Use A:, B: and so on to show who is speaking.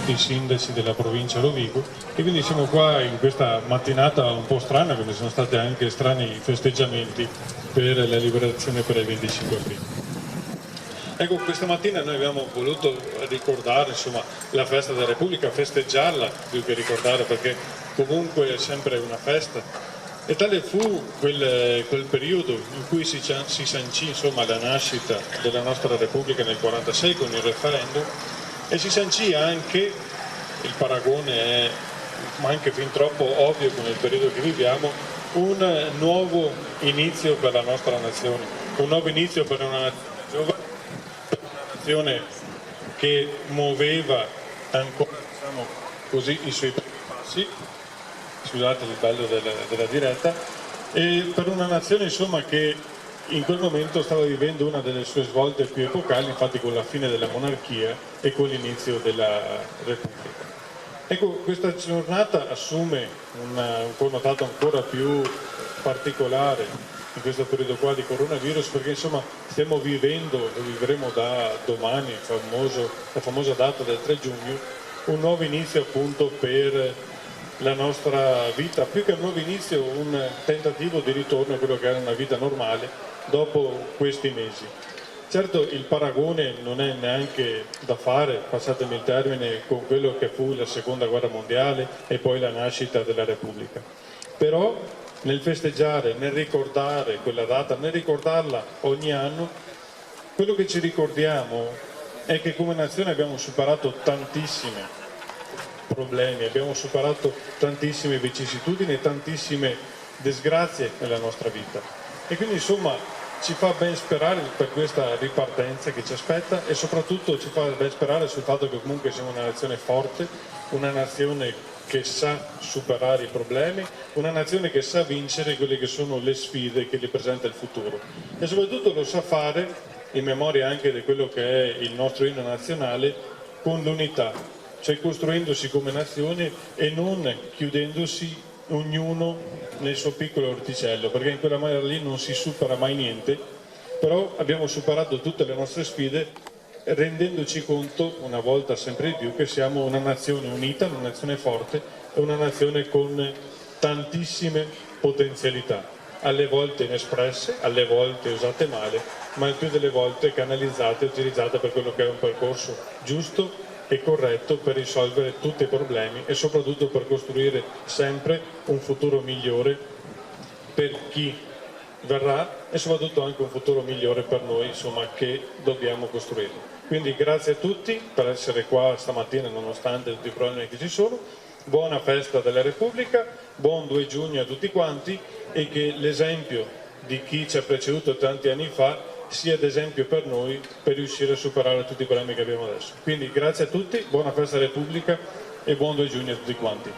A: tutti i sindaci della provincia Rovigo e quindi siamo qua in questa mattinata un po' strana, come sono stati anche strani festeggiamenti per la liberazione per il 25 aprile. Ecco, questa mattina noi abbiamo voluto ricordare insomma, la festa della Repubblica, festeggiarla più che ricordare, perché comunque è sempre una festa. E tale fu quel periodo in cui si sancì insomma, la nascita della nostra Repubblica nel 1946 con il referendum, e si sancì anche, il paragone è ma anche fin troppo ovvio con il periodo che viviamo, un nuovo inizio per la nostra nazione, un nuovo inizio per una nazione giovane, che muoveva ancora diciamo così, i suoi primi passi, scusate il bello della diretta, e per una nazione insomma, che in quel momento stava vivendo una delle sue svolte più epocali, infatti con la fine della monarchia e con l'inizio della Repubblica. Ecco, questa giornata assume un connotato ancora più particolare in questo periodo qua di coronavirus, perché insomma stiamo vivendo, lo vivremo da domani, la famosa data del 3 giugno, un nuovo inizio appunto per la nostra vita, più che un nuovo inizio, un tentativo di ritorno a quello che era una vita normale dopo questi mesi. Certo il paragone non è neanche da fare, passatemi il termine, con quello che fu la seconda guerra mondiale e poi la nascita della Repubblica. Però nel festeggiare, nel ricordare quella data, nel ricordarla ogni anno, quello che ci ricordiamo è che come nazione abbiamo superato tantissimi problemi, abbiamo superato tantissime vicissitudini e tantissime disgrazie nella nostra vita. E quindi insomma ci fa ben sperare per questa ripartenza che ci aspetta e soprattutto ci fa ben sperare sul fatto che comunque siamo una nazione forte, una nazione che sa superare i problemi, una nazione che sa vincere quelle che sono le sfide che gli presenta il futuro e soprattutto lo sa fare, in memoria anche di quello che è il nostro inno nazionale, con l'unità, cioè costruendosi come nazione e non chiudendosi ognuno nel suo piccolo orticello, perché in quella maniera lì non si supera mai niente, però abbiamo superato tutte le nostre sfide rendendoci conto, una volta sempre di più, che siamo una nazione unita, una nazione forte e una nazione con tantissime potenzialità, alle volte inespresse, alle volte usate male, ma il più delle volte canalizzate e utilizzate per quello che è un percorso giusto e corretto per risolvere tutti i problemi e soprattutto per costruire sempre un futuro migliore per chi verrà e soprattutto anche un futuro migliore per noi insomma, che dobbiamo costruire. Quindi grazie a tutti per essere qua stamattina nonostante tutti i problemi che ci sono, buona festa della Repubblica, buon 2 giugno a tutti quanti e che l'esempio di chi ci ha preceduto tanti anni fa sia ad esempio per noi per riuscire a superare tutti i problemi che abbiamo adesso. Quindi grazie a tutti, buona festa Repubblica e buon 2 giugno a tutti quanti.